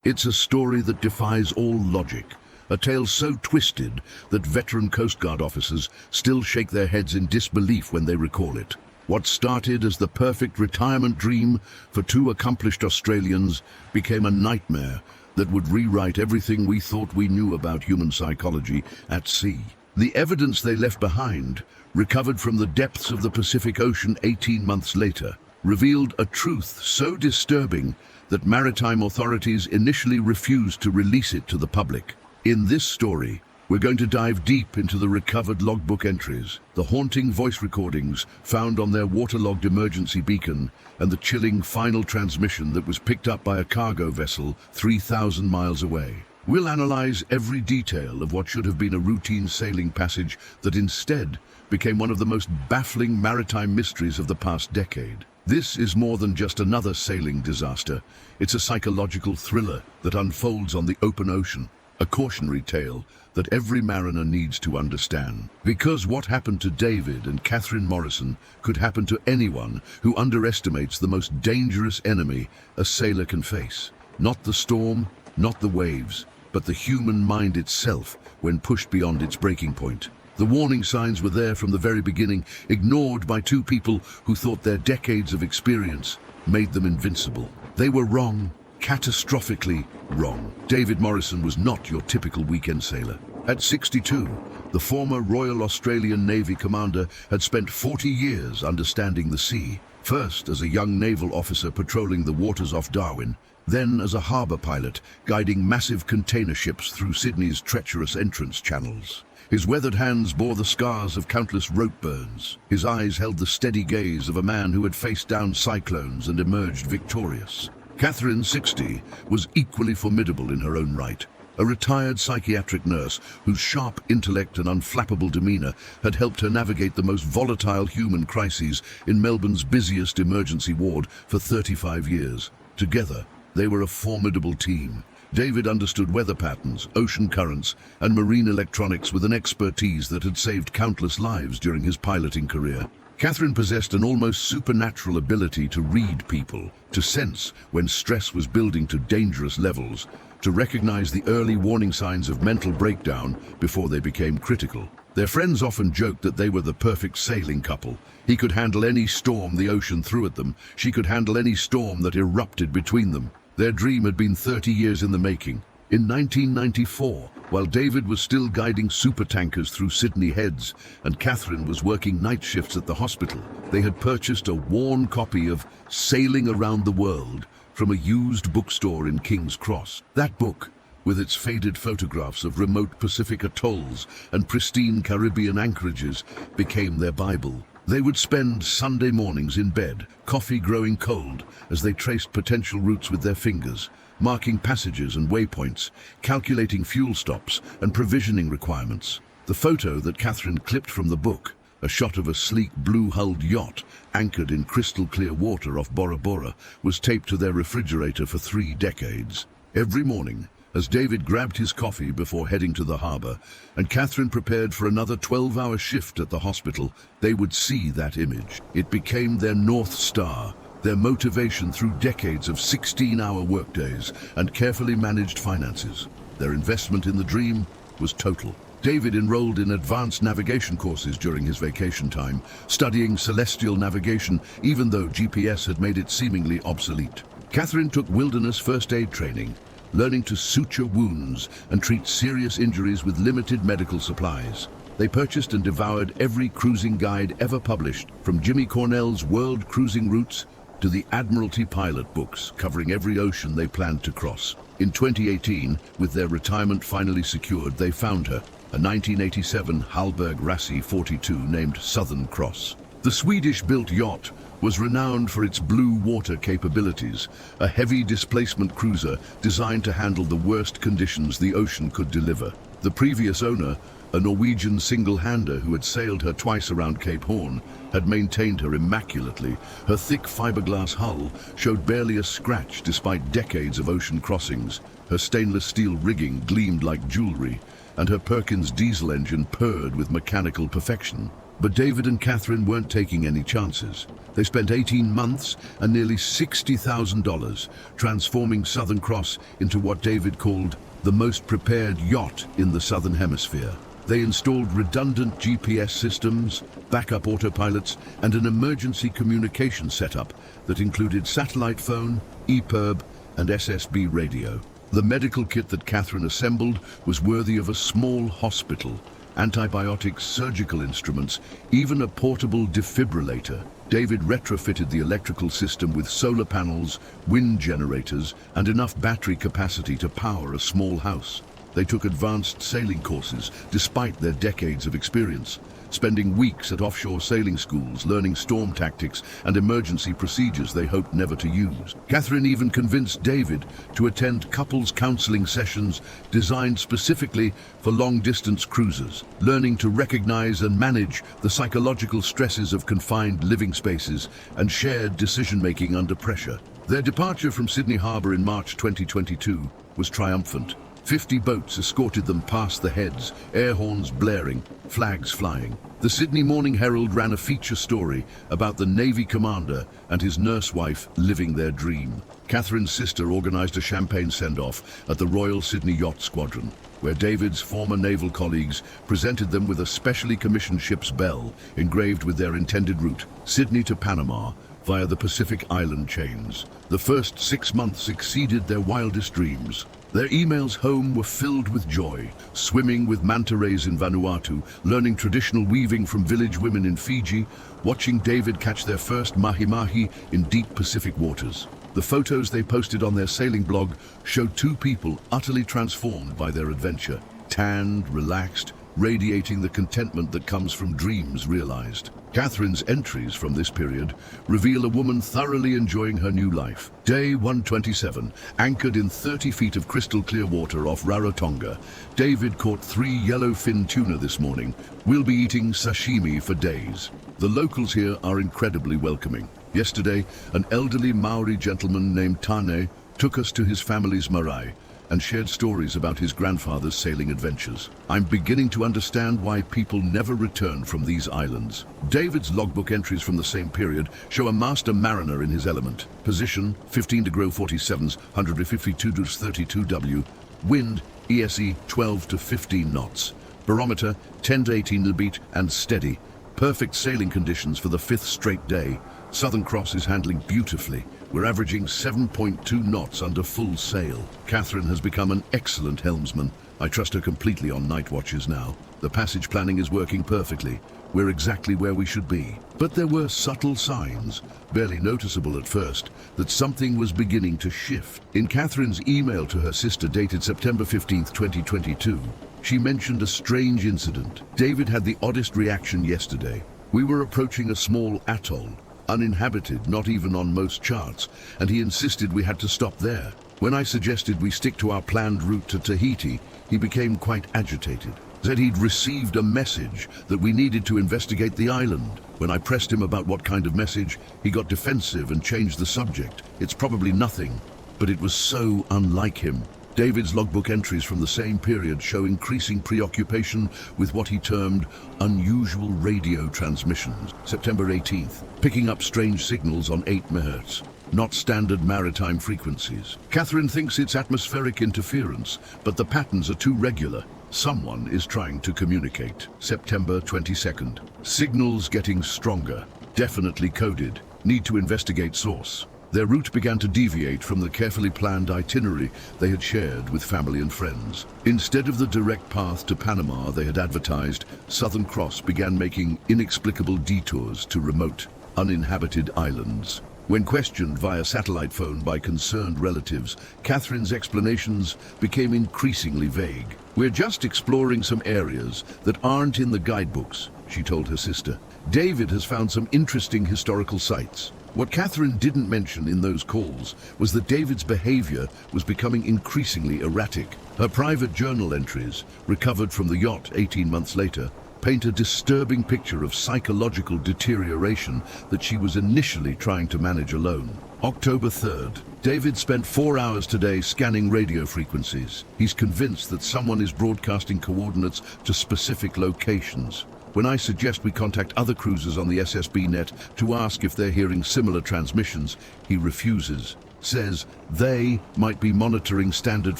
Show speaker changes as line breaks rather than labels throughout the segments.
It's a story that defies all logic, a tale so twisted that veteran Coast Guard officers still shake their heads in disbelief when they recall it. What started as the perfect retirement dream for two accomplished Australians became a nightmare that would rewrite everything we thought we knew about human psychology at sea. The evidence they left behind, recovered from the depths of the Pacific Ocean 18 months later, revealed a truth so disturbing that maritime authorities initially refused to release it to the public. In this story, we're going to dive deep into the recovered logbook entries, the haunting voice recordings found on their waterlogged emergency beacon, and the chilling final transmission that was picked up by a cargo vessel 3,000 miles away. We'll analyze every detail of what should have been a routine sailing passage that instead became one of the most baffling maritime mysteries of the past decade. This is more than just another sailing disaster. It's a psychological thriller that unfolds on the open ocean, a cautionary tale that every mariner needs to understand. Because what happened to David and Catherine Morrison could happen to anyone who underestimates the most dangerous enemy a sailor can face. Not the storm, not the waves, but the human mind itself when pushed beyond its breaking point. The warning signs were there from the very beginning, ignored by two people who thought their decades of experience made them invincible. They were wrong, catastrophically wrong. David Morrison was not your typical weekend sailor. At 62, the former Royal Australian Navy commander had spent 40 years understanding the sea, first as a young naval officer patrolling the waters off Darwin, then as a harbour pilot guiding massive container ships through Sydney's treacherous entrance channels. His weathered hands bore the scars of countless rope burns. His eyes held the steady gaze of a man who had faced down cyclones and emerged victorious. Catherine, 60, was equally formidable in her own right. A retired psychiatric nurse whose sharp intellect and unflappable demeanour had helped her navigate the most volatile human crises in Melbourne's busiest emergency ward for 35 years. Together, they were a formidable team. David understood weather patterns, ocean currents, and marine electronics with an expertise that had saved countless lives during his piloting career. Catherine possessed an almost supernatural ability to read people, to sense when stress was building to dangerous levels, to recognize the early warning signs of mental breakdown before they became critical. Their friends often joked that they were the perfect sailing couple. He could handle any storm the ocean threw at them. She could handle any storm that erupted between them. Their dream had been 30 years in the making. In 1994, while David was still guiding supertankers through Sydney Heads and Catherine was working night shifts at the hospital, they had purchased a worn copy of Sailing Around the World from a used bookstore in King's Cross. That book, with its faded photographs of remote Pacific atolls and pristine Caribbean anchorages, became their Bible. They would spend Sunday mornings in bed, coffee growing cold, as they traced potential routes with their fingers, marking passages and waypoints, calculating fuel stops and provisioning requirements. The photo that Catherine clipped from the book, a shot of a sleek blue-hulled yacht anchored in crystal-clear water off Bora Bora, was taped to their refrigerator for 3 decades. Every morning, as David grabbed his coffee before heading to the harbour, and Catherine prepared for another 12-hour shift at the hospital, they would see that image. It became their North Star, their motivation through decades of 16-hour workdays and carefully managed finances. Their investment in the dream was total. David enrolled in advanced navigation courses during his vacation time, studying celestial navigation even though GPS had made it seemingly obsolete. Catherine took wilderness first aid training, learning to suture wounds and treat serious injuries with limited medical supplies. They purchased and devoured every cruising guide ever published, from Jimmy Cornell's World Cruising Routes to the Admiralty pilot books covering every ocean they planned to cross. In 2018, with their retirement finally secured, they found her, a 1987 Hallberg Rassy 42 named Southern Cross. The Swedish-built yacht was renowned for its blue water capabilities, a heavy displacement cruiser designed to handle the worst conditions the ocean could deliver. The previous owner, a Norwegian single-hander who had sailed her twice around Cape Horn, had maintained her immaculately. Her thick fiberglass hull showed barely a scratch despite decades of ocean crossings. Her stainless steel rigging gleamed like jewelry, and her Perkins diesel engine purred with mechanical perfection. But David and Catherine weren't taking any chances. They spent 18 months and nearly $60,000 transforming Southern Cross into what David called the most prepared yacht in the Southern Hemisphere. They installed redundant GPS systems, backup autopilots, and an emergency communication setup that included satellite phone, EPIRB, and SSB radio. The medical kit that Catherine assembled was worthy of a small hospital. Antibiotics, surgical instruments, even a portable defibrillator. David retrofitted the electrical system with solar panels, wind generators, and enough battery capacity to power a small house. They took advanced sailing courses despite their decades of experience, spending weeks at offshore sailing schools learning storm tactics and emergency procedures they hoped never to use. Catherine even convinced David to attend couples counseling sessions designed specifically for long-distance cruises, learning to recognize and manage the psychological stresses of confined living spaces and shared decision-making under pressure. Their departure from Sydney Harbour in March 2022 was triumphant. 50 boats escorted them past the heads, air horns blaring, flags flying. The Sydney Morning Herald ran a feature story about the Navy commander and his nurse wife living their dream. Catherine's sister organised a champagne send-off at the Royal Sydney Yacht Squadron, where David's former naval colleagues presented them with a specially commissioned ship's bell engraved with their intended route, Sydney to Panama, via the Pacific island chains. The first 6 months exceeded their wildest dreams. Their emails home were filled with joy, swimming with manta rays in Vanuatu, learning traditional weaving from village women in Fiji, watching David catch their first mahi-mahi in deep Pacific waters. The photos they posted on their sailing blog showed two people utterly transformed by their adventure, tanned, relaxed, radiating the contentment that comes from dreams realized. Catherine's entries from this period reveal a woman thoroughly enjoying her new life. Day 127, anchored in 30 feet of crystal clear water off Rarotonga. David caught 3 yellowfin tuna this morning. We'll be eating sashimi for days. The locals here are incredibly welcoming. Yesterday, an elderly Maori gentleman named Tane took us to his family's marae and shared stories about his grandfather's sailing adventures. I'm beginning to understand why people never return from these islands. David's logbook entries from the same period show a master mariner in his element. Position 15 to 47s, 152 to 32W. Wind ESE 12 to 15 knots. Barometer 10 to 18 to beat and steady. Perfect sailing conditions for the 5th straight day. Southern Cross is handling beautifully. We're averaging 7.2 knots under full sail. Catherine has become an excellent helmsman. I trust her completely on night watches now. The passage planning is working perfectly. We're exactly where we should be. But there were subtle signs, barely noticeable at first, that something was beginning to shift. In Catherine's email to her sister dated September 15, 2022, she mentioned a strange incident. David had the oddest reaction yesterday. We were approaching a small atoll, uninhabited, not even on most charts, and he insisted we had to stop there. When I suggested we stick to our planned route to Tahiti, he became quite agitated. Said he'd received a message that we needed to investigate the island. When I pressed him about what kind of message, he got defensive and changed the subject. It's probably nothing, but it was so unlike him. David's logbook entries from the same period show increasing preoccupation with what he termed unusual radio transmissions. September 18th, picking up strange signals on 8 MHz, not standard maritime frequencies. Catherine thinks it's atmospheric interference, but the patterns are too regular. Someone is trying to communicate. September 22nd, signals getting stronger, definitely coded, need to investigate source. Their route began to deviate from the carefully planned itinerary they had shared with family and friends. Instead of the direct path to Panama they had advertised, Southern Cross began making inexplicable detours to remote, uninhabited islands. When questioned via satellite phone by concerned relatives, Catherine's explanations became increasingly vague. "We're just exploring some areas that aren't in the guidebooks," she told her sister. "David has found some interesting historical sites." What Catherine didn't mention in those calls was that David's behavior was becoming increasingly erratic. Her private journal entries, recovered from the yacht 18 months later, paint a disturbing picture of psychological deterioration that she was initially trying to manage alone. October 3rd, David spent 4 hours today scanning radio frequencies. He's convinced that someone is broadcasting coordinates to specific locations. When I suggest we contact other cruisers on the SSB net to ask if they're hearing similar transmissions, he refuses. Says they might be monitoring standard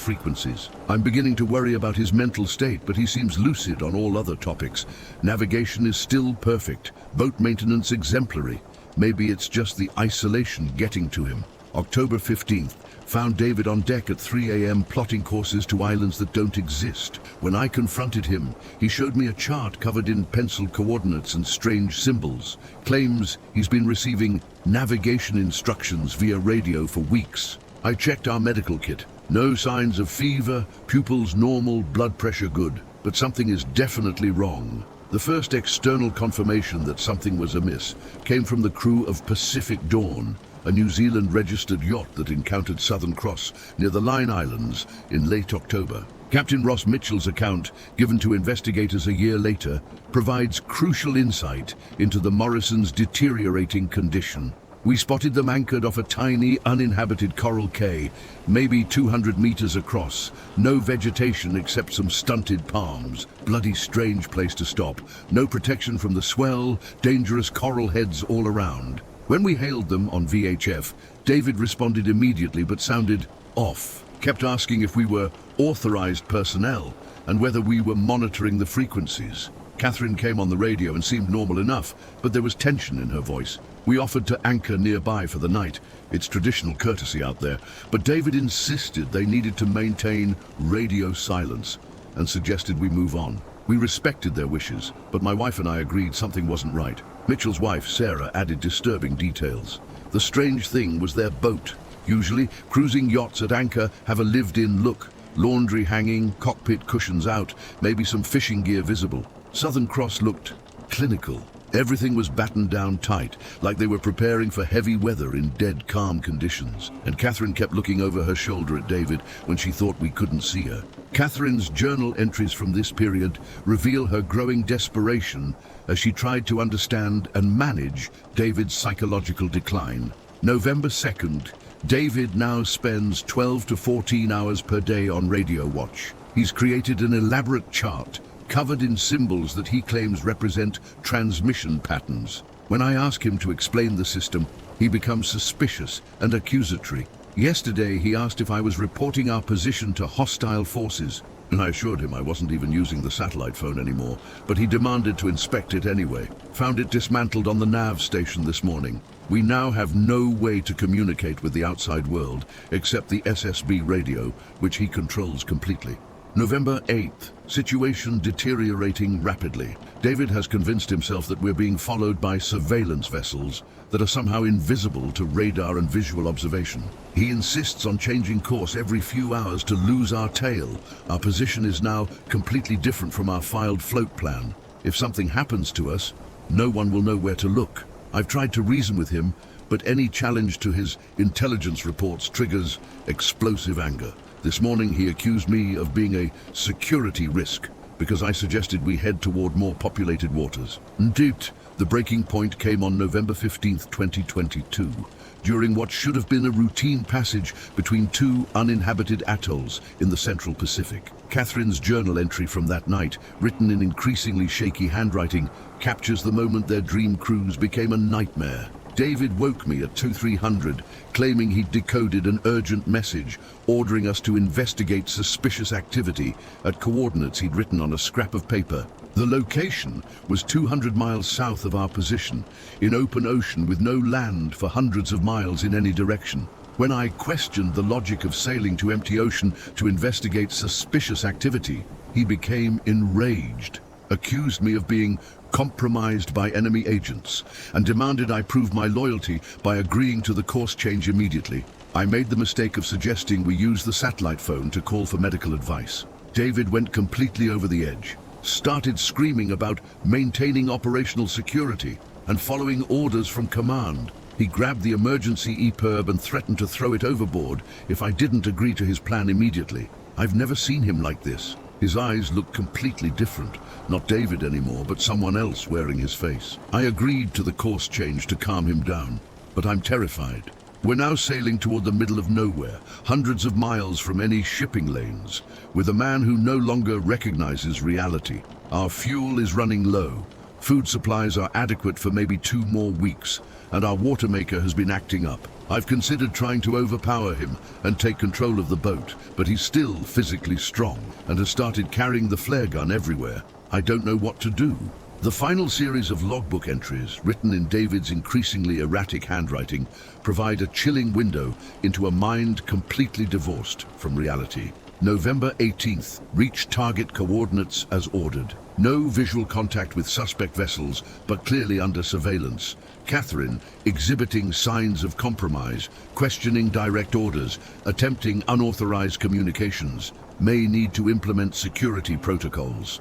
frequencies. I'm beginning to worry about his mental state, but he seems lucid on all other topics. Navigation is still perfect, boat maintenance exemplary. Maybe it's just the isolation getting to him. October 15th, found David on deck at 3 a.m. plotting courses to islands that don't exist. When I confronted him, he showed me a chart covered in penciled coordinates and strange symbols. Claims he's been receiving navigation instructions via radio for weeks. I checked our medical kit. No signs of fever, pupils normal, blood pressure good. But something is definitely wrong. The first external confirmation that something was amiss came from the crew of Pacific Dawn, a New Zealand-registered yacht that encountered Southern Cross near the Line Islands in late October. Captain Ross Mitchell's account, given to investigators a year later, provides crucial insight into the Morrison's deteriorating condition. We spotted them anchored off a tiny, uninhabited coral cay, maybe 200 meters across. No vegetation except some stunted palms. Bloody strange place to stop. No protection from the swell, dangerous coral heads all around. When we hailed them on VHF, David responded immediately but sounded off. Kept asking if we were authorized personnel and whether we were monitoring the frequencies. Catherine came on the radio and seemed normal enough, but there was tension in her voice. We offered to anchor nearby for the night. It's traditional courtesy out there, but David insisted they needed to maintain radio silence and suggested we move on. We respected their wishes, but my wife and I agreed something wasn't right. Mitchell's wife, Sarah, added disturbing details. The strange thing was their boat. Usually, cruising yachts at anchor have a lived-in look. Laundry hanging, cockpit cushions out, maybe some fishing gear visible. Southern Cross looked clinical. Everything was battened down tight, like they were preparing for heavy weather in dead calm conditions. And Catherine kept looking over her shoulder at David when she thought we couldn't see her. Catherine's journal entries from this period reveal her growing desperation as she tried to understand and manage David's psychological decline. November 2nd, David now spends 12 to 14 hours per day on radio watch. He's created an elaborate chart covered in symbols that he claims represent transmission patterns. When I ask him to explain the system, he becomes suspicious and accusatory. Yesterday, he asked if I was reporting our position to hostile forces, and I assured him I wasn't even using the satellite phone anymore, but he demanded to inspect it anyway. Found it dismantled on the nav station this morning. We now have no way to communicate with the outside world, except the SSB radio, which he controls completely. November 8th, situation deteriorating rapidly. David has convinced himself that we're being followed by surveillance vessels that are somehow invisible to radar and visual observation. He insists on changing course every few hours to lose our tail. Our position is now completely different from our filed float plan. If something happens to us, no one will know where to look. I've tried to reason with him, but any challenge to his intelligence reports triggers explosive anger. This morning he accused me of being a security risk because I suggested we head toward more populated waters. Indeed, the breaking point came on November 15th, 2022, during what should have been a routine passage between two uninhabited atolls in the Central Pacific. Catherine's journal entry from that night, written in increasingly shaky handwriting, captures the moment their dream cruise became a nightmare. David woke me at 2300, claiming he'd decoded an urgent message ordering us to investigate suspicious activity at coordinates he'd written on a scrap of paper. The location was 200 miles south of our position, in open ocean with no land for hundreds of miles in any direction. When I questioned the logic of sailing to empty ocean to investigate suspicious activity, he became enraged, accused me of being compromised by enemy agents, and demanded I prove my loyalty by agreeing to the course change immediately. I made the mistake of suggesting we use the satellite phone to call for medical advice. David went completely over the edge, started screaming about maintaining operational security and following orders from command. He grabbed the emergency EPIRB and threatened to throw it overboard if I didn't agree to his plan immediately. I've never seen him like this. His eyes looked completely different, not David anymore, but someone else wearing his face. I agreed to the course change to calm him down, but I'm terrified. We're now sailing toward the middle of nowhere, hundreds of miles from any shipping lanes, with a man who no longer recognizes reality. Our fuel is running low. Food supplies are adequate for maybe 2 more weeks, and our water maker has been acting up. I've considered trying to overpower him and take control of the boat, but he's still physically strong and has started carrying the flare gun everywhere. I don't know what to do. The final series of logbook entries, written in David's increasingly erratic handwriting, provide a chilling window into a mind completely divorced from reality. November 18th, reach target coordinates as ordered. No visual contact with suspect vessels, but clearly under surveillance. Catherine, exhibiting signs of compromise, questioning direct orders, attempting unauthorized communications, may need to implement security protocols.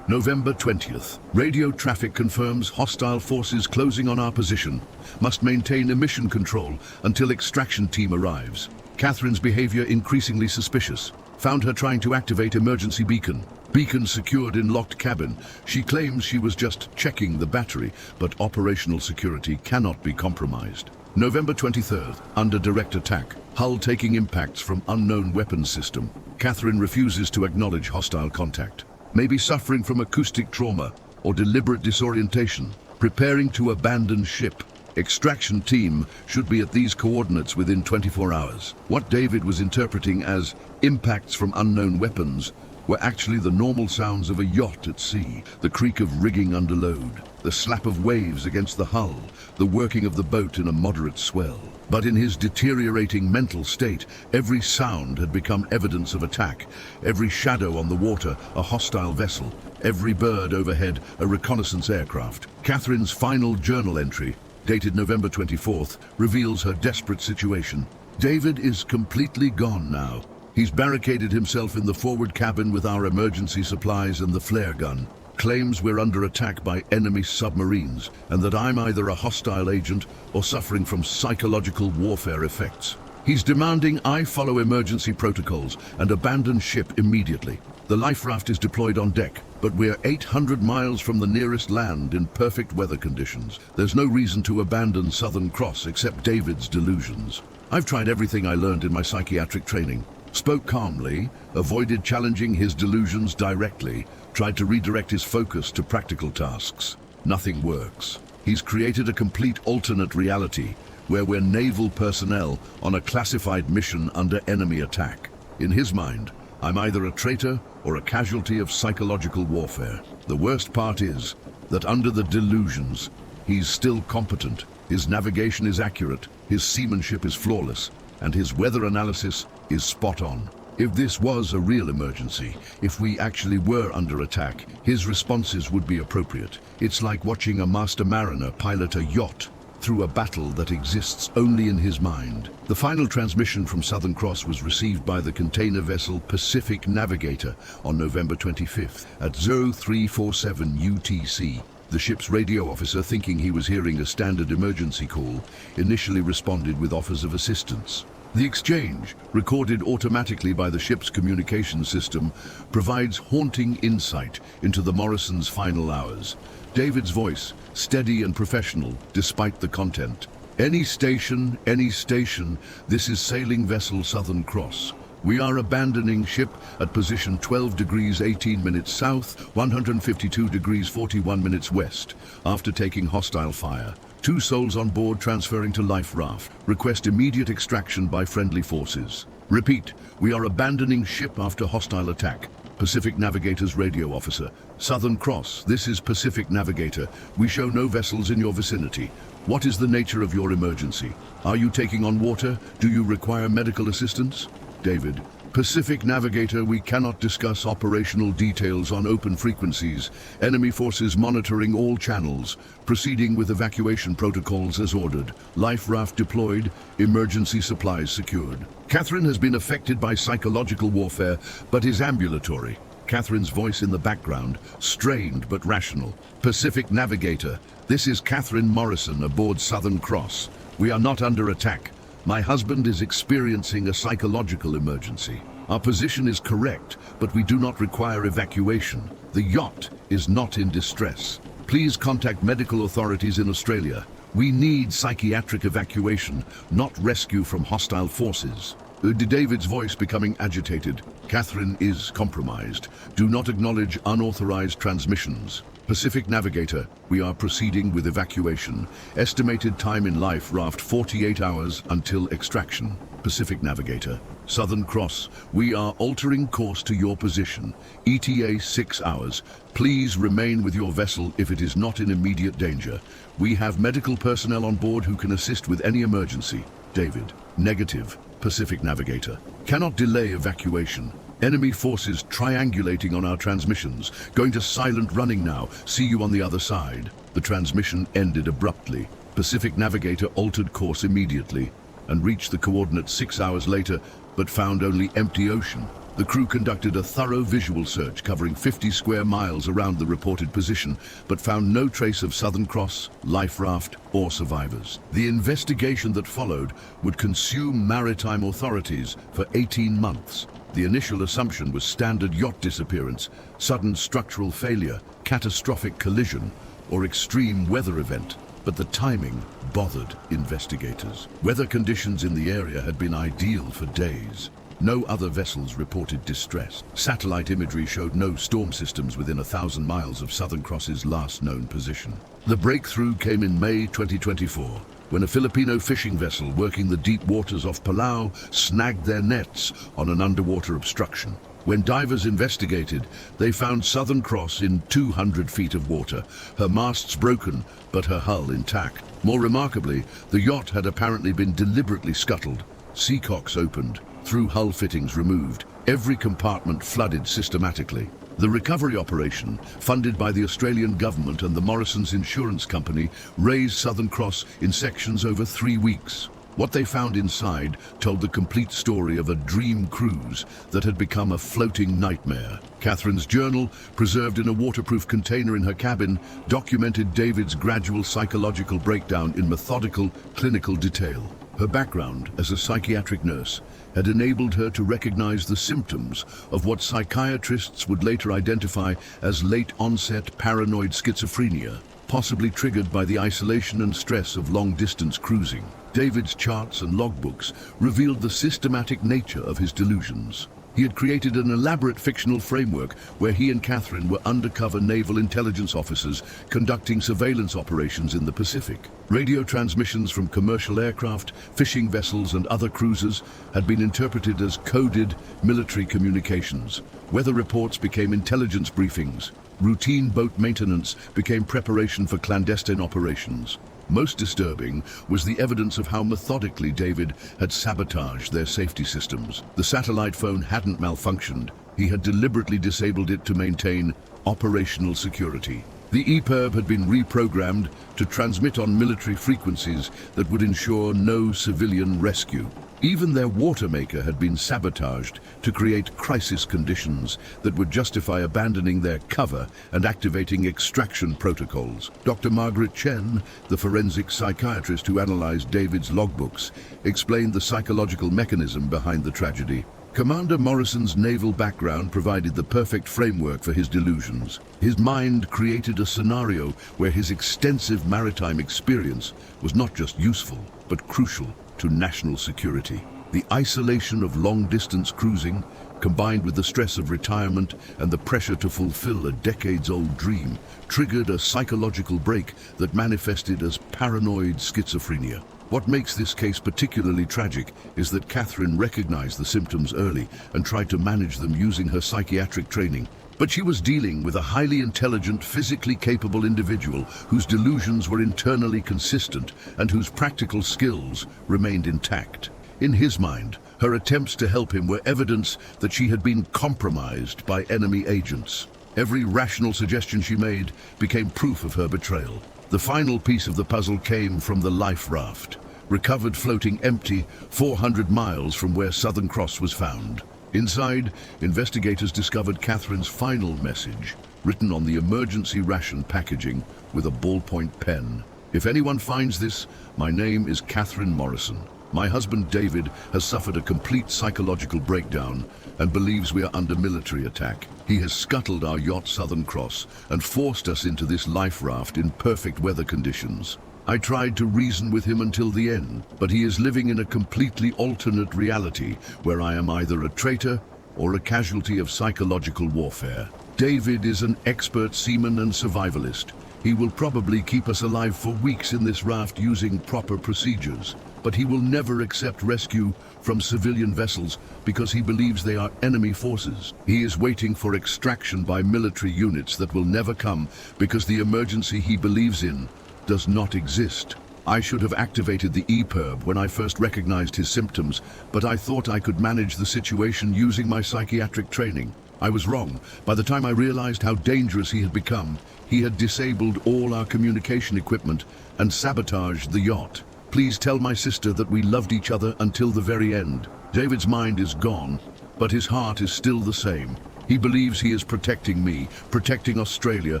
November 20th, radio traffic confirms hostile forces closing on our position. Must maintain emission control until extraction team arrives. Catherine's behavior increasingly suspicious. Found her trying to activate emergency beacon. Beacon secured in locked cabin. She claims she was just checking the battery, but operational security cannot be compromised. November 23rd, under direct attack. Hull taking impacts from unknown weapons system. Catherine refuses to acknowledge hostile contact. May be suffering from acoustic trauma or deliberate disorientation. Preparing to abandon ship. Extraction team should be at these coordinates within 24 hours. What David was interpreting as impacts from unknown weapons were actually the normal sounds of a yacht at sea, the creak of rigging under load, the slap of waves against the hull, the working of the boat in a moderate swell. But in his deteriorating mental state, every sound had become evidence of attack, every shadow on the water a hostile vessel, every bird overhead a reconnaissance aircraft. Catherine's final journal entry, dated November 24th, reveals her desperate situation. David is completely gone now. He's barricaded himself in the forward cabin with our emergency supplies and the flare gun. Claims we're under attack by enemy submarines and that I'm either a hostile agent or suffering from psychological warfare effects. He's demanding I follow emergency protocols and abandon ship immediately. The life raft is deployed on deck, but we're 800 miles from the nearest land in perfect weather conditions. There's no reason to abandon Southern Cross except David's delusions. I've tried everything I learned in my psychiatric training. Spoke calmly, avoided challenging his delusions directly, tried to redirect his focus to practical tasks. Nothing works. He's created a complete alternate reality where we're naval personnel on a classified mission under enemy attack. In his mind, I'm either a traitor or a casualty of psychological warfare. The worst part is that under the delusions, he's still competent. His navigation is accurate, his seamanship is flawless, and his weather analysis is spot on. If this was a real emergency, if we actually were under attack, his responses would be appropriate. It's like watching a master mariner pilot a yacht through a battle that exists only in his mind. The final transmission from Southern Cross was received by the container vessel Pacific Navigator on November 25th at 0347 UTC. The ship's radio officer, thinking he was hearing a standard emergency call, initially responded with offers of assistance. The exchange, recorded automatically by the ship's communication system, provides haunting insight into the Morrison's final hours. David's voice, steady and professional, despite the content. Any station, this is sailing vessel Southern Cross. We are abandoning ship at position 12 degrees 18 minutes south, 152 degrees 41 minutes west, after taking hostile fire. 2 souls on board transferring to life raft. Request immediate extraction by friendly forces. Repeat, we are abandoning ship after hostile attack. Pacific Navigator's radio officer. Southern Cross, this is Pacific Navigator. We show no vessels in your vicinity. What is the nature of your emergency? Are you taking on water? Do you require medical assistance? David. Pacific Navigator, we cannot discuss operational details on open frequencies. Enemy forces monitoring all channels. Proceeding with evacuation protocols as ordered. Life raft deployed. Emergency supplies secured. Catherine has been affected by psychological warfare, but is ambulatory. Catherine's voice in the background, strained but rational. Pacific Navigator, this is Catherine Morrison aboard Southern Cross. We are not under attack. My husband is experiencing a psychological emergency. Our position is correct, but we do not require evacuation. The yacht is not in distress. Please contact medical authorities in Australia. We need psychiatric evacuation, not rescue from hostile forces. David's voice becoming agitated. Catherine is compromised. Do not acknowledge unauthorized transmissions. Pacific Navigator, we are proceeding with evacuation. Estimated time in life raft 48 hours until extraction. Pacific Navigator, Southern Cross, we are altering course to your position. ETA 6 hours. Please remain with your vessel if it is not in immediate danger. We have medical personnel on board who can assist with any emergency. David, negative. Pacific Navigator, cannot delay evacuation. Enemy forces triangulating on our transmissions. Going to silent running now. See you on the other side. The transmission ended abruptly. Pacific Navigator altered course immediately and reached the coordinates 6 hours later, but found only empty ocean. The crew conducted a thorough visual search covering 50 square miles around the reported position, but found no trace of Southern Cross, life raft, or survivors. The investigation that followed would consume maritime authorities for 18 months. The initial assumption was standard yacht disappearance, sudden structural failure, catastrophic collision, or extreme weather event. But the timing bothered investigators. Weather conditions in the area had been ideal for days. No other vessels reported distress. Satellite imagery showed no storm systems within 1,000 miles of Southern Cross's last known position. The breakthrough came in May 2024, when a Filipino fishing vessel working the deep waters off Palau snagged their nets on an underwater obstruction. When divers investigated, they found Southern Cross in 200 feet of water, her masts broken, but her hull intact. More remarkably, the yacht had apparently been deliberately scuttled, seacocks opened, through hull fittings removed, every compartment flooded systematically. The recovery operation, funded by the Australian government and the Morrisons Insurance Company, raised Southern Cross in sections over 3 weeks. What they found inside told the complete story of a dream cruise that had become a floating nightmare. Catherine's journal, preserved in a waterproof container in her cabin, documented David's gradual psychological breakdown in methodical, clinical detail. Her background as a psychiatric nurse had enabled her to recognize the symptoms of what psychiatrists would later identify as late-onset paranoid schizophrenia, possibly triggered by the isolation and stress of long-distance cruising. David's charts and logbooks revealed the systematic nature of his delusions. He had created an elaborate fictional framework where he and Catherine were undercover naval intelligence officers conducting surveillance operations in the Pacific. Radio transmissions from commercial aircraft, fishing vessels, and other cruisers had been interpreted as coded military communications. Weather reports became intelligence briefings. Routine boat maintenance became preparation for clandestine operations. Most disturbing was the evidence of how methodically David had sabotaged their safety systems. The satellite phone hadn't malfunctioned. He had deliberately disabled it to maintain operational security. The EPIRB had been reprogrammed to transmit on military frequencies that would ensure no civilian rescue. Even their water maker had been sabotaged to create crisis conditions that would justify abandoning their cover and activating extraction protocols. Dr. Margaret Chen, the forensic psychiatrist who analyzed David's logbooks, explained the psychological mechanism behind the tragedy. Commander Morrison's naval background provided the perfect framework for his delusions. His mind created a scenario where his extensive maritime experience was not just useful, but crucial to national security. The isolation of long-distance cruising, combined with the stress of retirement and the pressure to fulfill a decades-old dream, triggered a psychological break that manifested as paranoid schizophrenia. What makes this case particularly tragic is that Catherine recognized the symptoms early and tried to manage them using her psychiatric training. But she was dealing with a highly intelligent, physically capable individual whose delusions were internally consistent and whose practical skills remained intact. In his mind, her attempts to help him were evidence that she had been compromised by enemy agents. Every rational suggestion she made became proof of her betrayal. The final piece of the puzzle came from the life raft, recovered floating empty 400 miles from where Southern Cross was found. Inside, investigators discovered Catherine's final message, written on the emergency ration packaging with a ballpoint pen. "If anyone finds this, my name is Catherine Morrison. My husband David has suffered a complete psychological breakdown and believes we are under military attack. He has scuttled our yacht Southern Cross and forced us into this life raft in perfect weather conditions. I tried to reason with him until the end, but he is living in a completely alternate reality where I am either a traitor or a casualty of psychological warfare. David is an expert seaman and survivalist. He will probably keep us alive for weeks in this raft using proper procedures. But he will never accept rescue from civilian vessels because he believes they are enemy forces. He is waiting for extraction by military units that will never come because the emergency he believes in does not exist. I should have activated the EPIRB when I first recognized his symptoms, but I thought I could manage the situation using my psychiatric training. I was wrong. By the time I realized how dangerous he had become, he had disabled all our communication equipment and sabotaged the yacht. Please tell my sister that we loved each other until the very end. David's mind is gone, but his heart is still the same. He believes he is protecting me, protecting Australia,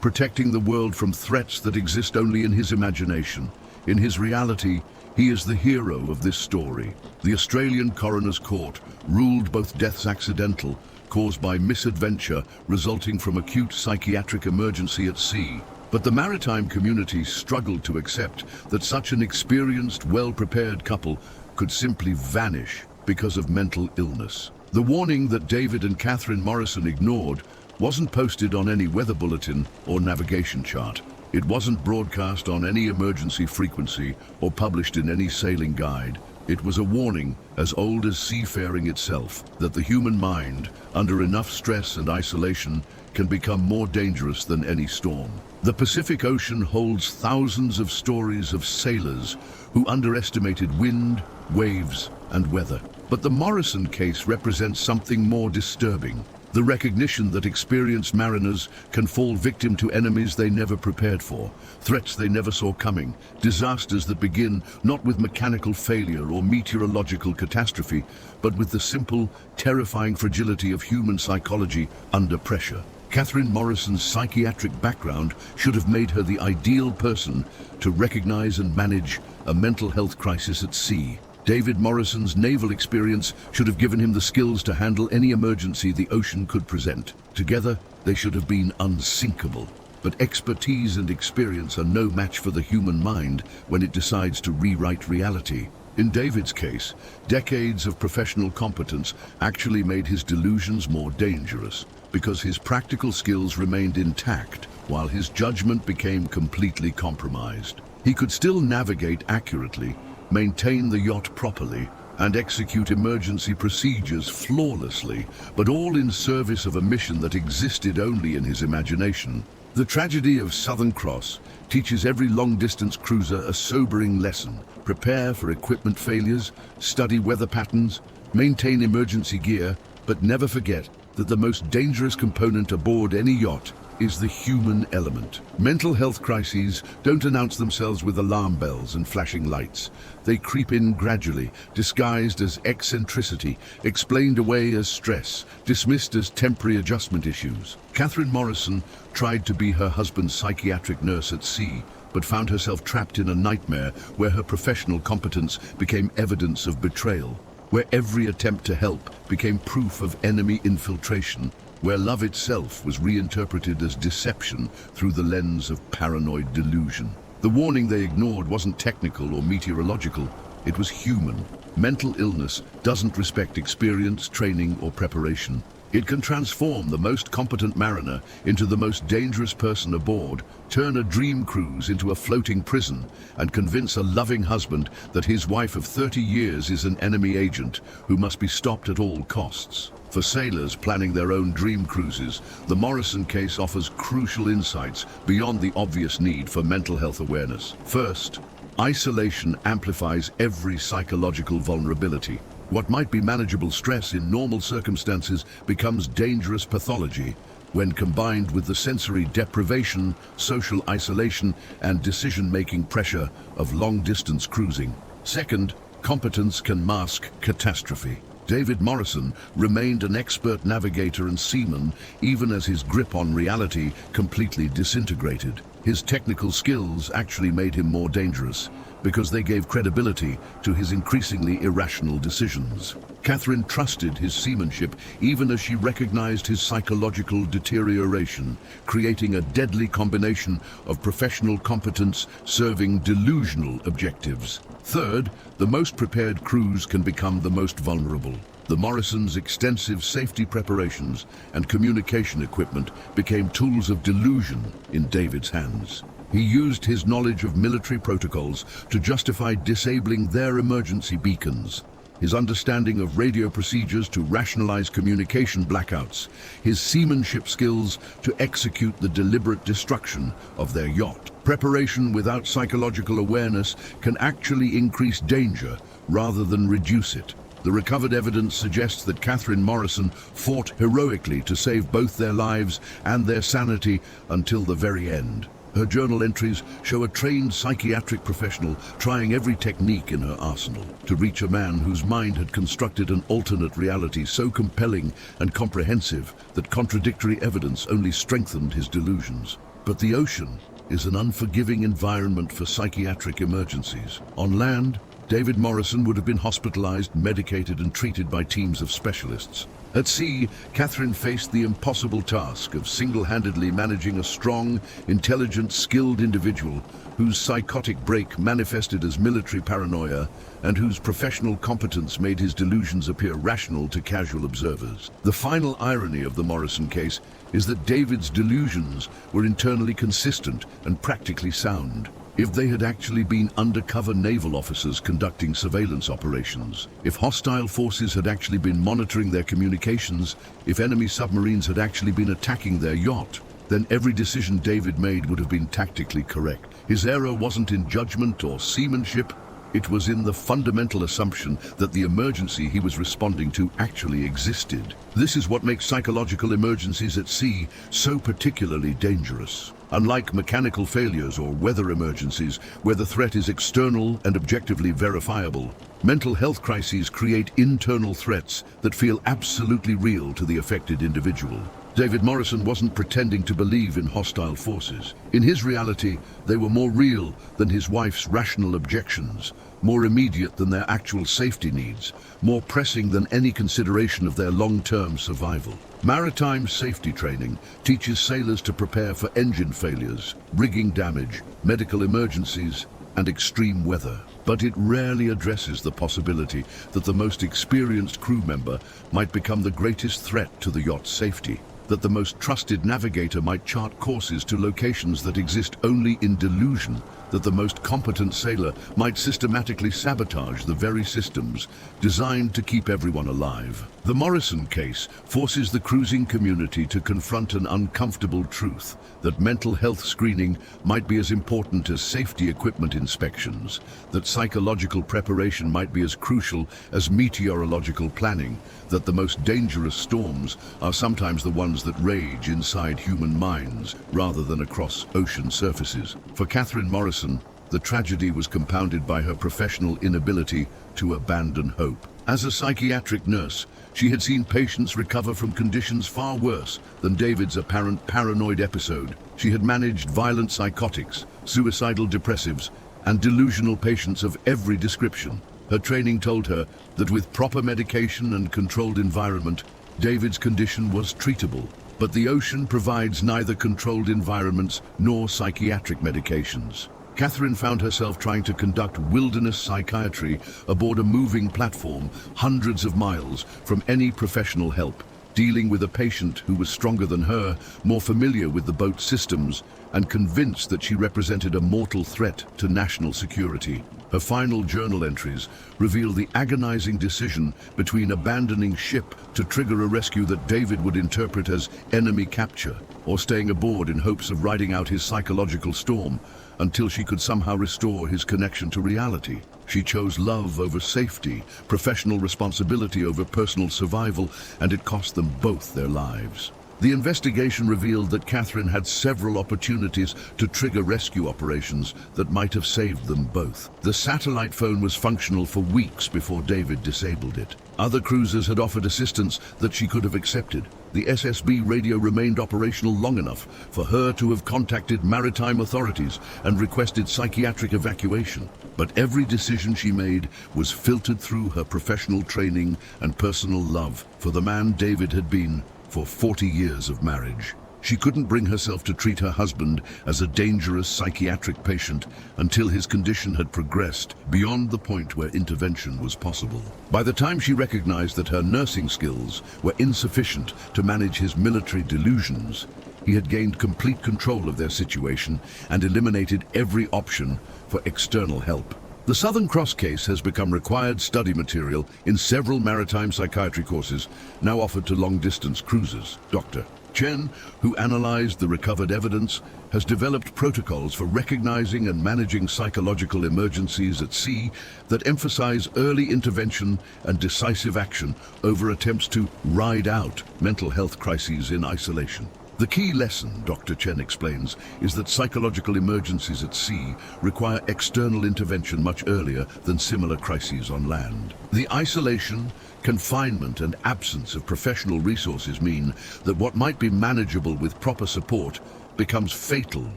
protecting the world from threats that exist only in his imagination. In his reality, he is the hero of this story. The Australian Coroner's Court ruled both deaths accidental, caused by misadventure resulting from acute psychiatric emergency at sea. But the maritime community struggled to accept that such an experienced, well-prepared couple could simply vanish because of mental illness. The warning that David and Catherine Morrison ignored wasn't posted on any weather bulletin or navigation chart. It wasn't broadcast on any emergency frequency or published in any sailing guide. It was a warning as old as seafaring itself, that the human mind, under enough stress and isolation, can become more dangerous than any storm. The Pacific Ocean holds thousands of stories of sailors who underestimated wind, waves, and weather. But the Morrison case represents something more disturbing. The recognition that experienced mariners can fall victim to enemies they never prepared for, threats they never saw coming, disasters that begin not with mechanical failure or meteorological catastrophe, but with the simple, terrifying fragility of human psychology under pressure. Catherine Morrison's psychiatric background should have made her the ideal person to recognize and manage a mental health crisis at sea. David Morrison's naval experience should have given him the skills to handle any emergency the ocean could present. Together, they should have been unsinkable. But expertise and experience are no match for the human mind when it decides to rewrite reality. In David's case, decades of professional competence actually made his delusions more dangerous, because his practical skills remained intact while his judgment became completely compromised. He could still navigate accurately, maintain the yacht properly, and execute emergency procedures flawlessly, but all in service of a mission that existed only in his imagination. The tragedy of Southern Cross teaches every long-distance cruiser a sobering lesson. Prepare for equipment failures, study weather patterns, maintain emergency gear, but never forget that the most dangerous component aboard any yacht is the human element. Mental health crises don't announce themselves with alarm bells and flashing lights. They creep in gradually, disguised as eccentricity, explained away as stress, dismissed as temporary adjustment issues. Catherine Morrison tried to be her husband's psychiatric nurse at sea, but found herself trapped in a nightmare where her professional competence became evidence of betrayal, where every attempt to help became proof of enemy infiltration, where love itself was reinterpreted as deception through the lens of paranoid delusion. The warning they ignored wasn't technical or meteorological, it was human. Mental illness doesn't respect experience, training, or preparation. It can transform the most competent mariner into the most dangerous person aboard, turn a dream cruise into a floating prison, and convince a loving husband that his wife of 30 years is an enemy agent who must be stopped at all costs. For sailors planning their own dream cruises, the Morrison case offers crucial insights beyond the obvious need for mental health awareness. First, isolation amplifies every psychological vulnerability. What might be manageable stress in normal circumstances becomes dangerous pathology when combined with the sensory deprivation, social isolation, and decision-making pressure of long-distance cruising. Second, competence can mask catastrophe. David Morrison remained an expert navigator and seaman even as his grip on reality completely disintegrated. His technical skills actually made him more dangerous because they gave credibility to his increasingly irrational decisions. Catherine trusted his seamanship even as she recognized his psychological deterioration, creating a deadly combination of professional competence serving delusional objectives. Third, the most prepared crews can become the most vulnerable. The Morrisons' extensive safety preparations and communication equipment became tools of delusion in David's hands. He used his knowledge of military protocols to justify disabling their emergency beacons, his understanding of radio procedures to rationalize communication blackouts, his seamanship skills to execute the deliberate destruction of their yacht. Preparation without psychological awareness can actually increase danger rather than reduce it. The recovered evidence suggests that Catherine Morrison fought heroically to save both their lives and their sanity until the very end. Her journal entries show a trained psychiatric professional trying every technique in her arsenal to reach a man whose mind had constructed an alternate reality so compelling and comprehensive that contradictory evidence only strengthened his delusions. But the ocean is an unforgiving environment for psychiatric emergencies. On land, David Morrison would have been hospitalized, medicated, and treated by teams of specialists. At sea, Catherine faced the impossible task of single-handedly managing a strong, intelligent, skilled individual whose psychotic break manifested as military paranoia and whose professional competence made his delusions appear rational to casual observers. The final irony of the Morrison case is that David's delusions were internally consistent and practically sound. If they had actually been undercover naval officers conducting surveillance operations, if hostile forces had actually been monitoring their communications, if enemy submarines had actually been attacking their yacht, then every decision David made would have been tactically correct. His error wasn't in judgment or seamanship, it was in the fundamental assumption that the emergency he was responding to actually existed. This is what makes psychological emergencies at sea so particularly dangerous. Unlike mechanical failures or weather emergencies, where the threat is external and objectively verifiable, mental health crises create internal threats that feel absolutely real to the affected individual. David Morrison wasn't pretending to believe in hostile forces. In his reality, they were more real than his wife's rational objections, more immediate than their actual safety needs, more pressing than any consideration of their long-term survival. Maritime safety training teaches sailors to prepare for engine failures, rigging damage, medical emergencies, and extreme weather. But it rarely addresses the possibility that the most experienced crew member might become the greatest threat to the yacht's safety, that the most trusted navigator might chart courses to locations that exist only in delusion, that the most competent sailor might systematically sabotage the very systems designed to keep everyone alive. The Morrison case forces the cruising community to confront an uncomfortable truth, that mental health screening might be as important as safety equipment inspections, that psychological preparation might be as crucial as meteorological planning, that the most dangerous storms are sometimes the ones that rage inside human minds rather than across ocean surfaces. For Catherine Morrison, the tragedy was compounded by her professional inability to abandon hope. As a psychiatric nurse, she had seen patients recover from conditions far worse than David's apparent paranoid episode. She had managed violent psychotics, suicidal depressives, and delusional patients of every description. Her training told her that with proper medication and controlled environment, David's condition was treatable. But the ocean provides neither controlled environments nor psychiatric medications. Catherine found herself trying to conduct wilderness psychiatry aboard a moving platform hundreds of miles from any professional help, dealing with a patient who was stronger than her, more familiar with the boat's systems, and convinced that she represented a mortal threat to national security. Her final journal entries reveal the agonizing decision between abandoning ship to trigger a rescue that David would interpret as enemy capture, or staying aboard in hopes of riding out his psychological storm until she could somehow restore his connection to reality. She chose love over safety, professional responsibility over personal survival, and it cost them both their lives. The investigation revealed that Catherine had several opportunities to trigger rescue operations that might have saved them both. The satellite phone was functional for weeks before David disabled it. Other cruisers had offered assistance that she could have accepted. The SSB radio remained operational long enough for her to have contacted maritime authorities and requested psychiatric evacuation. But every decision she made was filtered through her professional training and personal love for the man David had been for 40 years of marriage. She couldn't bring herself to treat her husband as a dangerous psychiatric patient until his condition had progressed beyond the point where intervention was possible. By the time she recognized that her nursing skills were insufficient to manage his military delusions, he had gained complete control of their situation and eliminated every option for external help. The Southern Cross case has become required study material in several maritime psychiatry courses now offered to long-distance cruisers. Dr. Chen, who analyzed the recovered evidence, has developed protocols for recognizing and managing psychological emergencies at sea that emphasize early intervention and decisive action over attempts to ride out mental health crises in isolation. The key lesson, Dr. Chen explains, is that psychological emergencies at sea require external intervention much earlier than similar crises on land. The isolation, confinement, and absence of professional resources mean that what might be manageable with proper support becomes fatal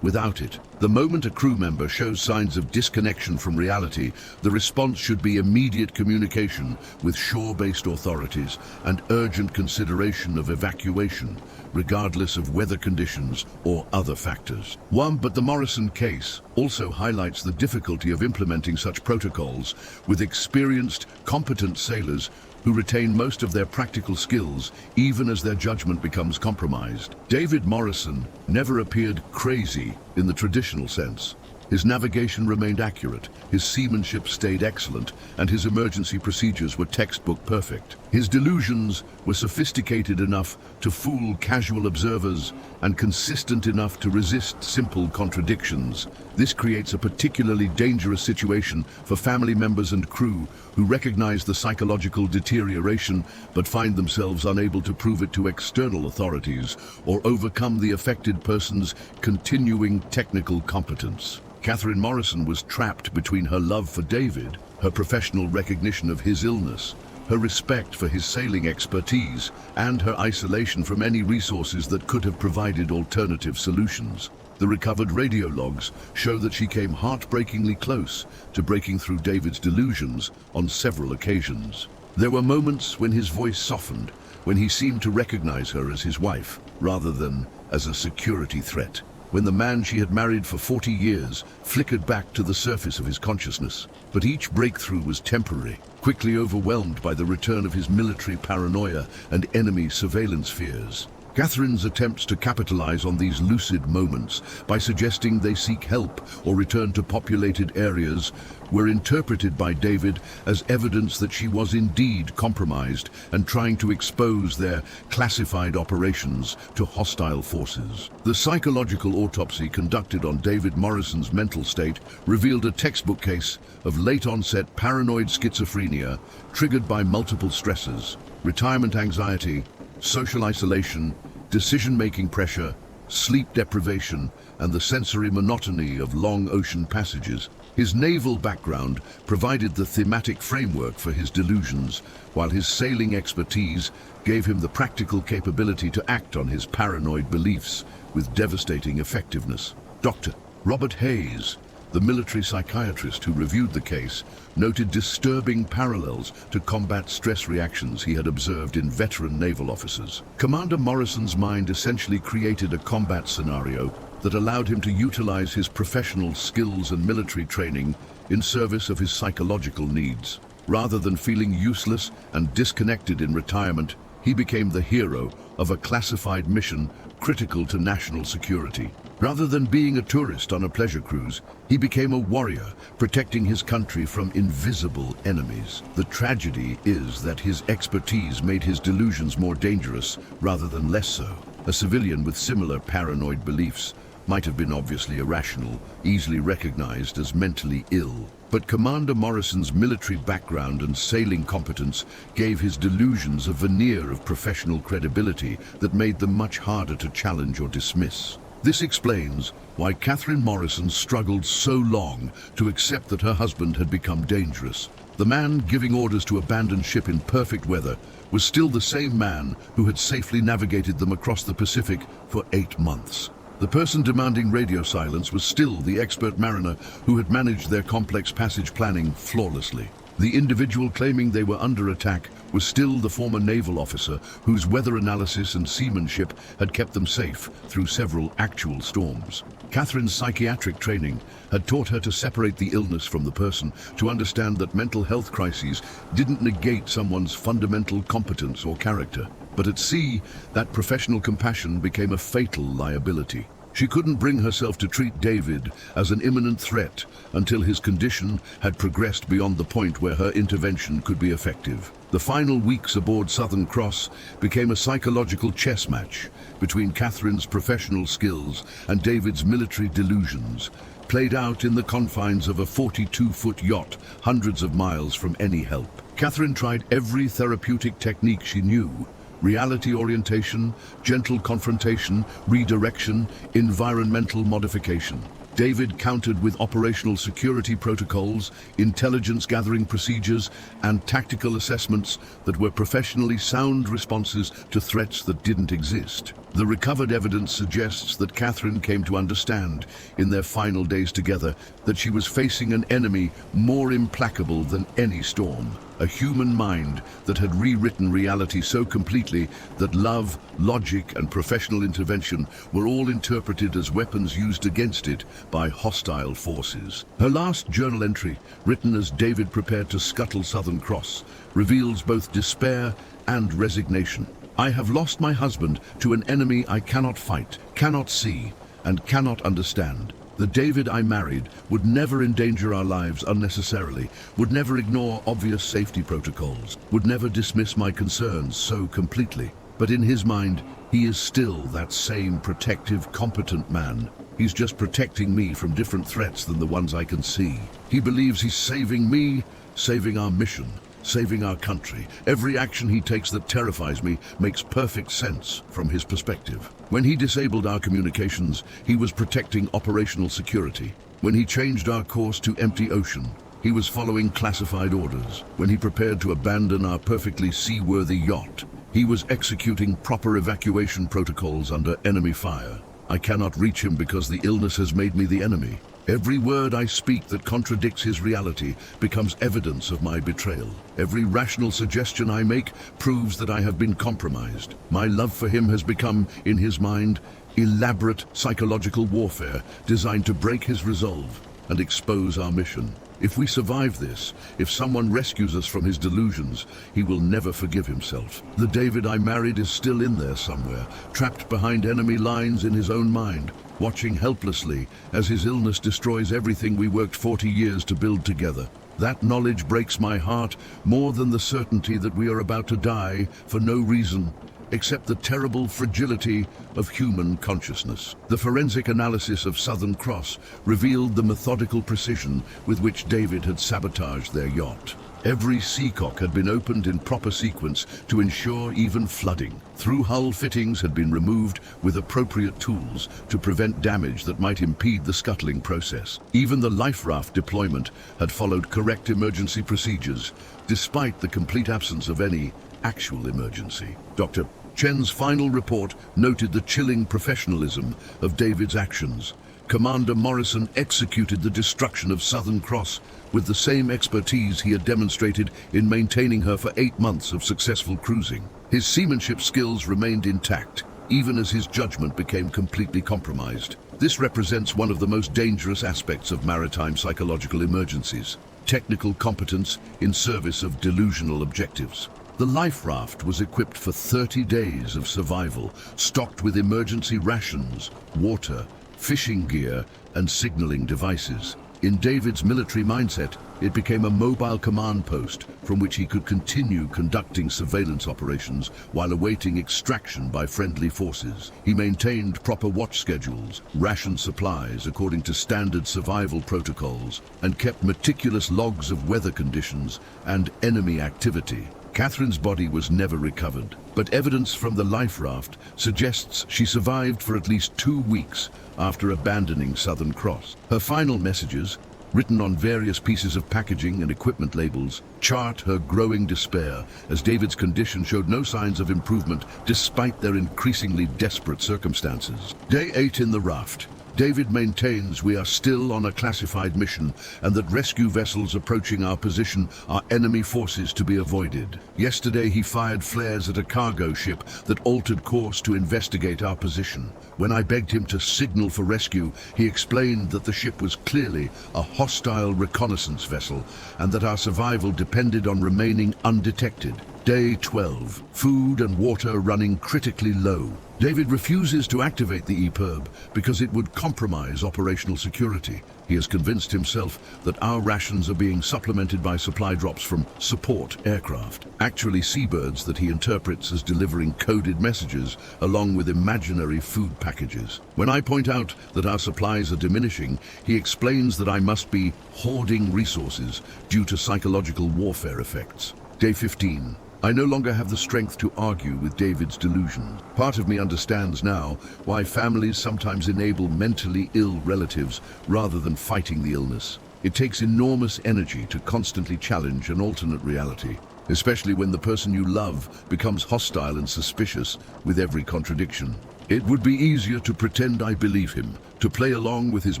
without it. The moment a crew member shows signs of disconnection from reality, the response should be immediate communication with shore-based authorities and urgent consideration of evacuation, regardless of weather conditions or other factors. But the Morrison case also highlights the difficulty of implementing such protocols with experienced, competent sailors who retain most of their practical skills even as their judgment becomes compromised. David Morrison never appeared crazy in the traditional sense. His navigation remained accurate, his seamanship stayed excellent, and his emergency procedures were textbook perfect. His delusions were sophisticated enough to fool casual observers and consistent enough to resist simple contradictions. This creates a particularly dangerous situation for family members and crew who recognize the psychological deterioration but find themselves unable to prove it to external authorities or overcome the affected person's continuing technical competence. Catherine Morrison was trapped between her love for David, her professional recognition of his illness, her respect for his sailing expertise, and her isolation from any resources that could have provided alternative solutions. The recovered radio logs show that she came heartbreakingly close to breaking through David's delusions on several occasions. There were moments when his voice softened, when he seemed to recognize her as his wife, rather than as a security threat. When the man she had married for 40 years flickered back to the surface of his consciousness. But each breakthrough was temporary, quickly overwhelmed by the return of his military paranoia and enemy surveillance fears. Catherine's attempts to capitalize on these lucid moments by suggesting they seek help or return to populated areas were interpreted by David as evidence that she was indeed compromised and trying to expose their classified operations to hostile forces. The psychological autopsy conducted on David Morrison's mental state revealed a textbook case of late-onset paranoid schizophrenia triggered by multiple stressors: retirement anxiety, social isolation, decision-making pressure, sleep deprivation, and the sensory monotony of long ocean passages. His naval background provided the thematic framework for his delusions, while his sailing expertise gave him the practical capability to act on his paranoid beliefs with devastating effectiveness. Dr. Robert Hayes, the military psychiatrist who reviewed the case, noted disturbing parallels to combat stress reactions he had observed in veteran naval officers. Commander Morrison's mind essentially created a combat scenario that allowed him to utilize his professional skills and military training in service of his psychological needs. Rather than feeling useless and disconnected in retirement, he became the hero of a classified mission critical to national security. Rather than being a tourist on a pleasure cruise, he became a warrior, protecting his country from invisible enemies. The tragedy is that his expertise made his delusions more dangerous rather than less so. A civilian with similar paranoid beliefs might have been obviously irrational, easily recognized as mentally ill. But Commander Morrison's military background and sailing competence gave his delusions a veneer of professional credibility that made them much harder to challenge or dismiss. This explains why Catherine Morrison struggled so long to accept that her husband had become dangerous. The man giving orders to abandon ship in perfect weather was still the same man who had safely navigated them across the Pacific for 8 months. The person demanding radio silence was still the expert mariner who had managed their complex passage planning flawlessly. The individual claiming they were under attack was still the former naval officer whose weather analysis and seamanship had kept them safe through several actual storms. Catherine's psychiatric training had taught her to separate the illness from the person, to understand that mental health crises didn't negate someone's fundamental competence or character. But at sea, that professional compassion became a fatal liability. She couldn't bring herself to treat David as an imminent threat until his condition had progressed beyond the point where her intervention could be effective. The final weeks aboard Southern Cross became a psychological chess match between Catherine's professional skills and David's military delusions, played out in the confines of a 42-foot yacht hundreds of miles from any help. Catherine tried every therapeutic technique she knew: reality orientation, gentle confrontation, redirection, environmental modification. David countered with operational security protocols, intelligence gathering procedures, and tactical assessments that were professionally sound responses to threats that didn't exist. The recovered evidence suggests that Catherine came to understand, in their final days together, that she was facing an enemy more implacable than any storm. A human mind that had rewritten reality so completely that love, logic, and professional intervention were all interpreted as weapons used against it by hostile forces. Her last journal entry, written as David prepared to scuttle Southern Cross, reveals both despair and resignation. "I have lost my husband to an enemy I cannot fight, cannot see, and cannot understand. The David I married would never endanger our lives unnecessarily, would never ignore obvious safety protocols, would never dismiss my concerns so completely. But in his mind, he is still that same protective, competent man. He's just protecting me from different threats than the ones I can see. He believes he's saving me, saving our mission, saving our country. Every action he takes that terrifies me makes perfect sense from his perspective. When he disabled our communications, he was protecting operational security. When he changed our course to empty ocean, he was following classified orders. When he prepared to abandon our perfectly seaworthy yacht, he was executing proper evacuation protocols under enemy fire. I cannot reach him because the illness has made me the enemy. Every word I speak that contradicts his reality becomes evidence of my betrayal. Every rational suggestion I make proves that I have been compromised. My love for him has become, in his mind, elaborate psychological warfare designed to break his resolve and expose our mission. If we survive this, if someone rescues us from his delusions, he will never forgive himself. The David I married is still in there somewhere, trapped behind enemy lines in his own mind, watching helplessly as his illness destroys everything we worked 40 years to build together. That knowledge breaks my heart more than the certainty that we are about to die for no reason except the terrible fragility of human consciousness. The forensic analysis of Southern Cross revealed the methodical precision with which David had sabotaged their yacht. Every seacock had been opened in proper sequence to ensure even flooding. Through-hull fittings had been removed with appropriate tools to prevent damage that might impede the scuttling process. Even the life raft deployment had followed correct emergency procedures, despite the complete absence of any actual emergency. Dr. Chen's final report noted the chilling professionalism of David's actions. Commander Morrison executed the destruction of Southern Cross with the same expertise he had demonstrated in maintaining her for 8 months of successful cruising. His seamanship skills remained intact, even as his judgment became completely compromised. This represents one of the most dangerous aspects of maritime psychological emergencies: technical competence in service of delusional objectives. The life raft was equipped for 30 days of survival, stocked with emergency rations, water, fishing gear, and signaling devices. In David's military mindset, it became a mobile command post from which he could continue conducting surveillance operations while awaiting extraction by friendly forces. He maintained proper watch schedules, rationed supplies according to standard survival protocols, and kept meticulous logs of weather conditions and enemy activity. Catherine's body was never recovered, but evidence from the life raft suggests she survived for at least 2 weeks after abandoning Southern Cross. Her final messages, written on various pieces of packaging and equipment labels, chart her growing despair as David's condition showed no signs of improvement despite their increasingly desperate circumstances. Day 8 in the raft. David maintains we are still on a classified mission and that rescue vessels approaching our position are enemy forces to be avoided. Yesterday he fired flares at a cargo ship that altered course to investigate our position. When I begged him to signal for rescue, he explained that the ship was clearly a hostile reconnaissance vessel and that our survival depended on remaining undetected. Day 12. Food and water running critically low. David refuses to activate the EPIRB because it would compromise operational security. He has convinced himself that our rations are being supplemented by supply drops from support aircraft, actually seabirds that he interprets as delivering coded messages along with imaginary food packages. When I point out that our supplies are diminishing, he explains that I must be hoarding resources due to psychological warfare effects. Day 15. I no longer have the strength to argue with David's delusion. Part of me understands now why families sometimes enable mentally ill relatives rather than fighting the illness. It takes enormous energy to constantly challenge an alternate reality, especially when the person you love becomes hostile and suspicious with every contradiction. It would be easier to pretend I believe him, to play along with his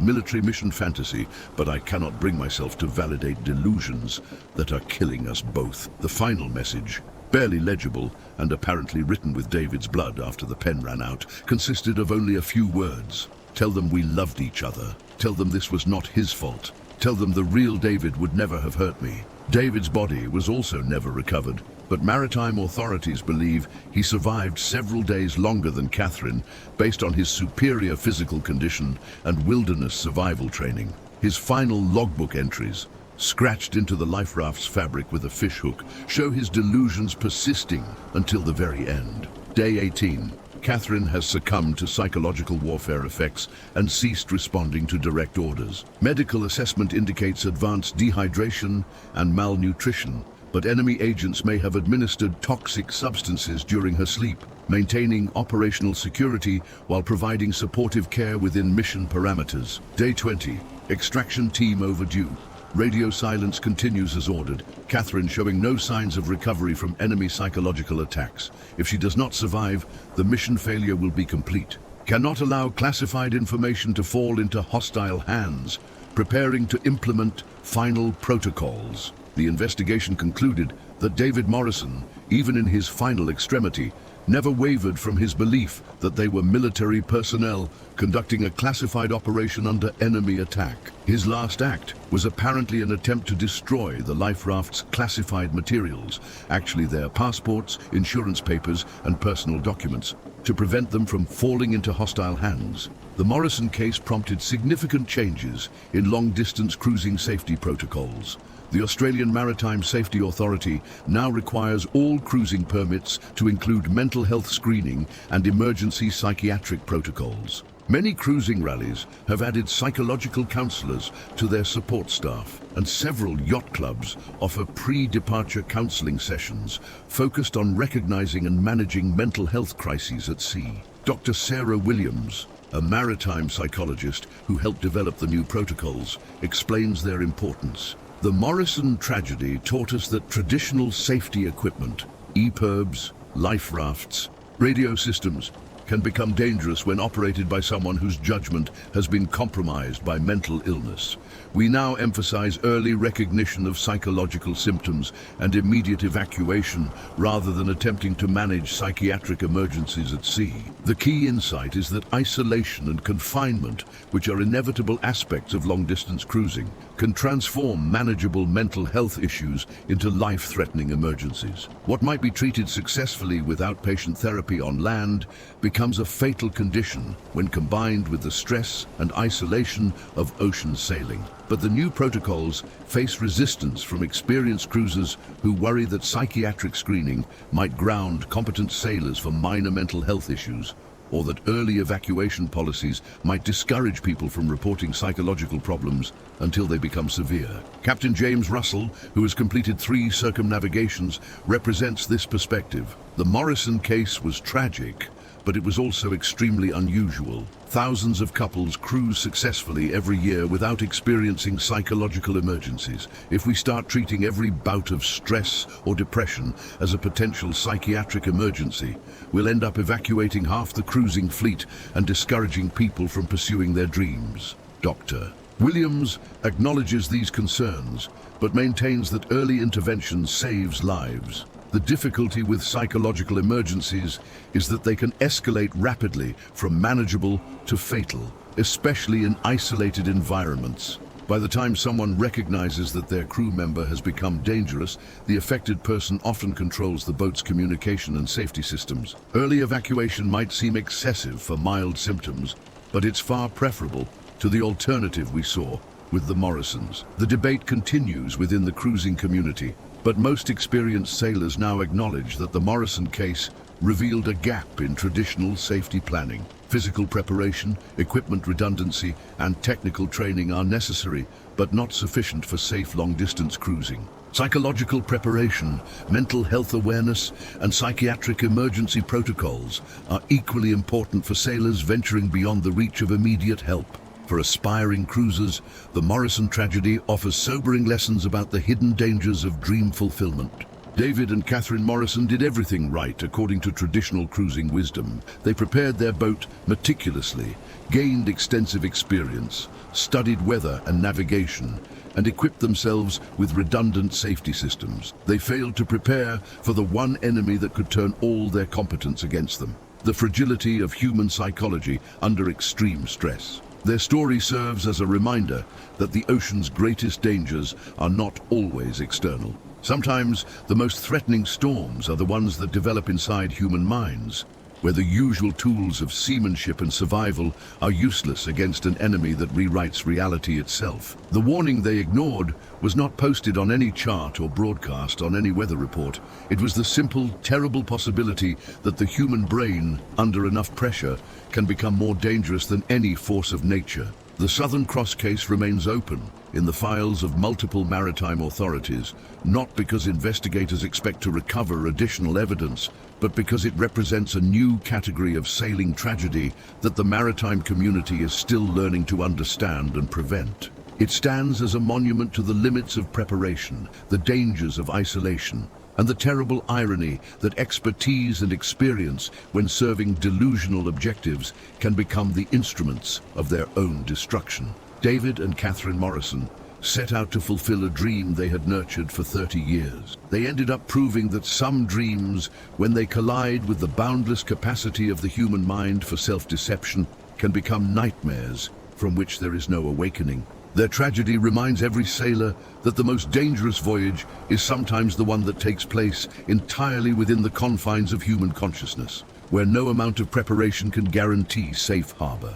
military mission fantasy, but I cannot bring myself to validate delusions that are killing us both. The final message, barely legible and apparently written with David's blood after the pen ran out, consisted of only a few words. Tell them we loved each other. Tell them this was not his fault. Tell them the real David would never have hurt me. David's body was also never recovered, but maritime authorities believe he survived several days longer than Catherine based on his superior physical condition and wilderness survival training. His final logbook entries, scratched into the life raft's fabric with a fishhook, show his delusions persisting until the very end. Day 18. Catherine has succumbed to psychological warfare effects and ceased responding to direct orders. Medical assessment indicates advanced dehydration and malnutrition, but enemy agents may have administered toxic substances during her sleep, maintaining operational security while providing supportive care within mission parameters. Day 20. Extraction team overdue. Radio silence continues as ordered, Catherine showing no signs of recovery from enemy psychological attacks. If she does not survive, the mission failure will be complete. Cannot allow classified information to fall into hostile hands. Preparing to implement final protocols. The investigation concluded that David Morrison, even in his final extremity, never wavered from his belief that they were military personnel conducting a classified operation under enemy attack. His last act was apparently an attempt to destroy the life raft's classified materials, actually their passports, insurance papers, and personal documents, to prevent them from falling into hostile hands. The Morrison case prompted significant changes in long-distance cruising safety protocols. The Australian Maritime Safety Authority now requires all cruising permits to include mental health screening and emergency psychiatric protocols. Many cruising rallies have added psychological counselors to their support staff, and several yacht clubs offer pre-departure counseling sessions focused on recognizing and managing mental health crises at sea. Dr. Sarah Williams, a maritime psychologist who helped develop the new protocols, explains their importance. The Morrison tragedy taught us that traditional safety equipment, EPIRBs, life rafts, radio systems, can become dangerous when operated by someone whose judgment has been compromised by mental illness. We now emphasize early recognition of psychological symptoms and immediate evacuation rather than attempting to manage psychiatric emergencies at sea. The key insight is that isolation and confinement, which are inevitable aspects of long-distance cruising, can transform manageable mental health issues into life-threatening emergencies. What might be treated successfully with outpatient therapy on land becomes a fatal condition when combined with the stress and isolation of ocean sailing. But the new protocols face resistance from experienced cruisers who worry that psychiatric screening might ground competent sailors for minor mental health issues, or that early evacuation policies might discourage people from reporting psychological problems until they become severe. Captain James Russell, who has completed 3 circumnavigations, represents this perspective. The Morrison case was tragic, but it was also extremely unusual. Thousands of couples cruise successfully every year without experiencing psychological emergencies. If we start treating every bout of stress or depression as a potential psychiatric emergency, we'll end up evacuating half the cruising fleet and discouraging people from pursuing their dreams. Dr. Williams acknowledges these concerns, but maintains that early intervention saves lives. The difficulty with psychological emergencies is that they can escalate rapidly from manageable to fatal, especially in isolated environments. By the time someone recognizes that their crew member has become dangerous, the affected person often controls the boat's communication and safety systems. Early evacuation might seem excessive for mild symptoms, but it's far preferable to the alternative we saw with the Morrisons. The debate continues within the cruising community, but most experienced sailors now acknowledge that the Morrison case revealed a gap in traditional safety planning. Physical preparation, equipment redundancy, and technical training are necessary, but not sufficient for safe long-distance cruising. Psychological preparation, mental health awareness, and psychiatric emergency protocols are equally important for sailors venturing beyond the reach of immediate help. For aspiring cruisers, the Morrison tragedy offers sobering lessons about the hidden dangers of dream fulfillment. David and Catherine Morrison did everything right according to traditional cruising wisdom. They prepared their boat meticulously, gained extensive experience, studied weather and navigation, and equipped themselves with redundant safety systems. They failed to prepare for the one enemy that could turn all their competence against them: the fragility of human psychology under extreme stress. Their story serves as a reminder that the ocean's greatest dangers are not always external. Sometimes the most threatening storms are the ones that develop inside human minds, where the usual tools of seamanship and survival are useless against an enemy that rewrites reality itself. The warning they ignored was not posted on any chart or broadcast on any weather report. It was the simple, terrible possibility that the human brain, under enough pressure, can become more dangerous than any force of nature. The Southern Cross case remains open in the files of multiple maritime authorities, not because investigators expect to recover additional evidence, but because it represents a new category of sailing tragedy that the maritime community is still learning to understand and prevent. It stands as a monument to the limits of preparation, the dangers of isolation, and the terrible irony that expertise and experience, when serving delusional objectives, can become the instruments of their own destruction. David and Catherine Morrison set out to fulfill a dream they had nurtured for 30 years. They ended up proving that some dreams, when they collide with the boundless capacity of the human mind for self-deception, can become nightmares from which there is no awakening. Their tragedy reminds every sailor that the most dangerous voyage is sometimes the one that takes place entirely within the confines of human consciousness, where no amount of preparation can guarantee safe harbor.